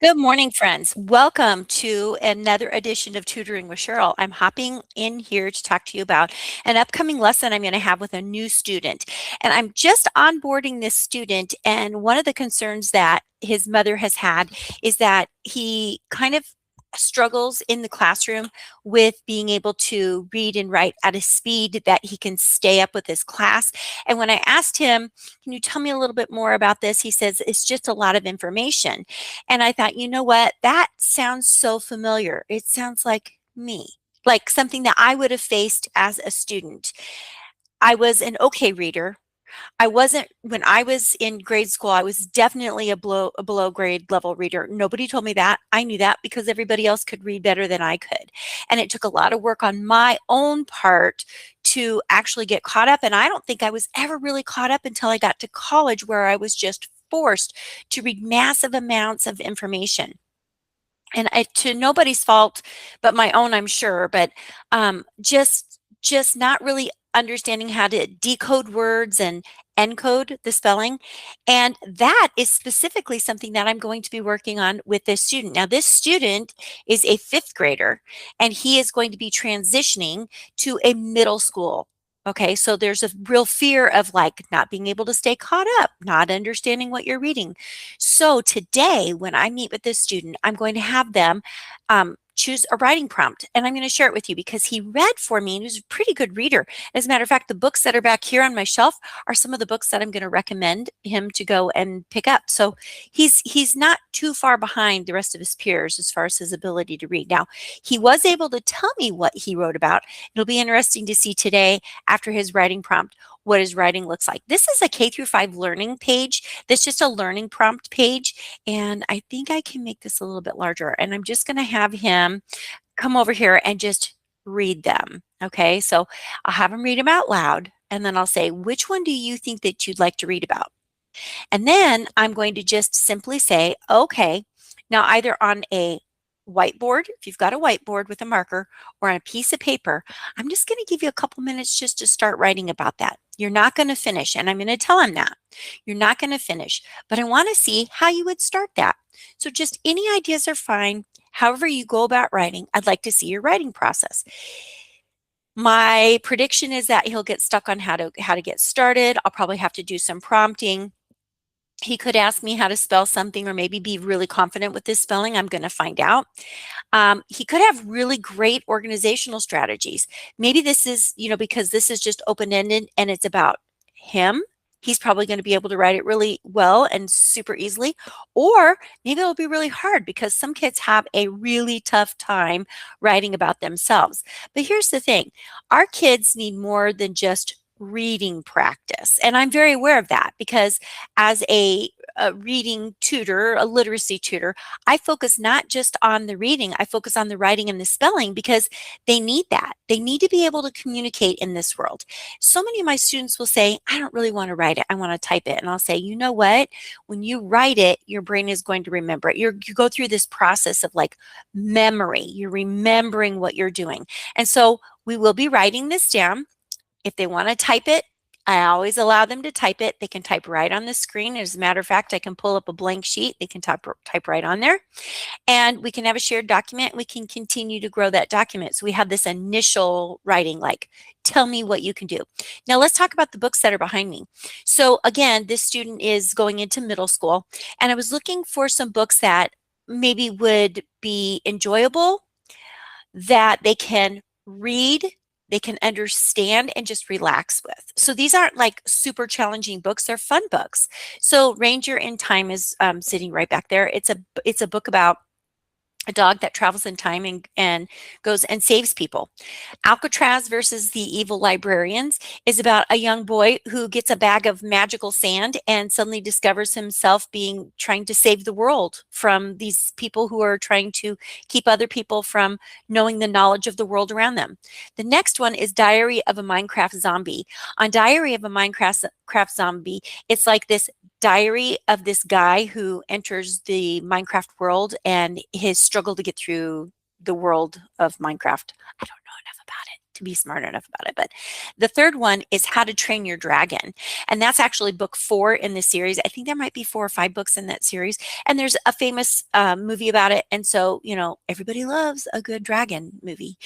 Good morning, friends. Welcome to another edition of Tutoring with Sheryl. I'm hopping in here to talk to you about an upcoming lesson I'm going to have with a new student. And I'm just onboarding this student, and one of the concerns that his mother has had is that he kind of struggles in the classroom with being able to read and write at a speed that he can stay up with his class. And when I asked him, "Can you tell me a little bit more about this?" he says, "It's just a lot of information." And I thought, you know what? That sounds so familiar. It sounds like me, like something that I would have faced as a student. I was an okay reader. I wasn't, when I was in grade school, I was definitely a below grade level reader. Nobody told me that. I knew that because everybody else could read better than I could. And it took a lot of work on my own part to actually get caught up. And I don't think I was ever really caught up until I got to college, where I was just forced to read massive amounts of information. And to nobody's fault but my own, I'm sure. But just not really understanding how to decode words and encode the spelling. And that is specifically something that I'm going to be working on with this student. Now, this student is a fifth grader, and he is going to be transitioning to a middle school. Okay, so there's a real fear of like not being able to stay caught up, not understanding what you're reading. So today, when I meet with this student, I'm going to have them choose a writing prompt, and I'm going to share it with you because he read for me and he was a pretty good reader. As a matter of fact, the books that are back here on my shelf are some of the books that I'm going to recommend him to go and pick up. So he's not too far behind the rest of his peers as far as his ability to read. Now, he was able to tell me what he wrote about. It'll be interesting to see today, after his writing prompt, what his writing looks like. This is a K through 5 learning page. That's just a learning prompt page. And I think I can make this a little bit larger. And I'm just going to have him come over here and just read them. Okay. So I'll have him read them out loud. And then I'll say, which one do you think that you'd like to read about? And then I'm going to just simply say, okay, now either on a whiteboard, if you've got a whiteboard with a marker, or on a piece of paper, I'm just going to give you a couple minutes just to start writing about that. You're not going to finish, and I'm going to tell him that. You're not going to finish, but I want to see how you would start that. So just any ideas are fine. However you go about writing, I'd like to see your writing process. My prediction is that he'll get stuck on how to get started. I'll probably have to do some prompting. He could ask me how to spell something, or maybe be really confident with his spelling. I'm going to find out. He could have really great organizational strategies. Maybe this is, because this is just open-ended and it's about him. He's probably going to be able to write it really well and super easily. Or maybe it'll be really hard because some kids have a really tough time writing about themselves. But here's the thing. Our kids need more than just reading practice. And I'm very aware of that because as a reading tutor, a literacy tutor, I focus not just on the reading, I focus on the writing and the spelling because they need that. They need to be able to communicate in this world. So many of my students will say, I don't really want to write it, I want to type it. And I'll say, you know what? When you write it, your brain is going to remember it. You go through this process of like memory, you're remembering what you're doing. And so we will be writing this down. If they want to type it, I always allow them to type it. They can type right on the screen. As a matter of fact, I can pull up a blank sheet. They can type right on there. And we can have a shared document. We can continue to grow that document. So we have this initial writing, like, tell me what you can do. Now let's talk about the books that are behind me. So again, this student is going into middle school, and I was looking for some books that maybe would be enjoyable, that they can read, they can understand, and just relax with. So these aren't like super challenging books, they're fun books. So Ranger in Time is sitting right back there. It's a book about a dog that travels in time and goes and saves people. Alcatraz versus the Evil Librarians is about a young boy who gets a bag of magical sand and suddenly discovers himself trying to save the world from these people who are trying to keep other people from knowing the knowledge of the world around them. The next one is Diary of a Minecraft Zombie. On Diary of a Minecraft Zombie, it's like this diary of this guy who enters the Minecraft world and his struggle to get through the world of Minecraft. I don't know enough about it to be smart enough about it. But the third one is How to Train Your Dragon. And that's actually book 4 in the series. I think there might be 4 or 5 books in that series. And there's a famous movie about it. And so, everybody loves a good dragon movie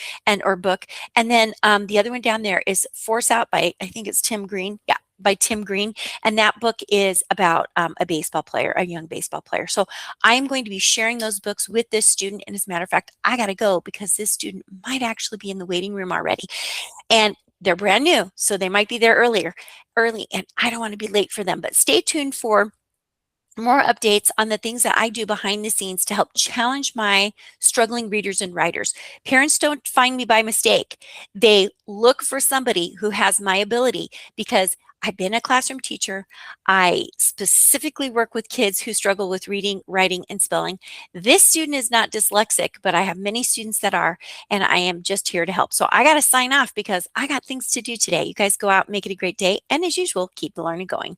or book. And then the other one down there is Force Out by, I think it's Tim Green. Yeah, by Tim Green. And that book is about a baseball player, a young baseball player. So I am going to be sharing those books with this student. And as a matter of fact, I got to go because this student might actually be in the waiting room already. And they're brand new, so they might be there early, and I don't want to be late for them. But stay tuned for more updates on the things that I do behind the scenes to help challenge my struggling readers and writers. Parents don't find me by mistake. They look for somebody who has my ability because I've been a classroom teacher. I specifically work with kids who struggle with reading, writing, and spelling. This student is not dyslexic, but I have many students that are, and I am just here to help. So I got to sign off because I got things to do today. You guys go out, make it a great day, and as usual, keep the learning going.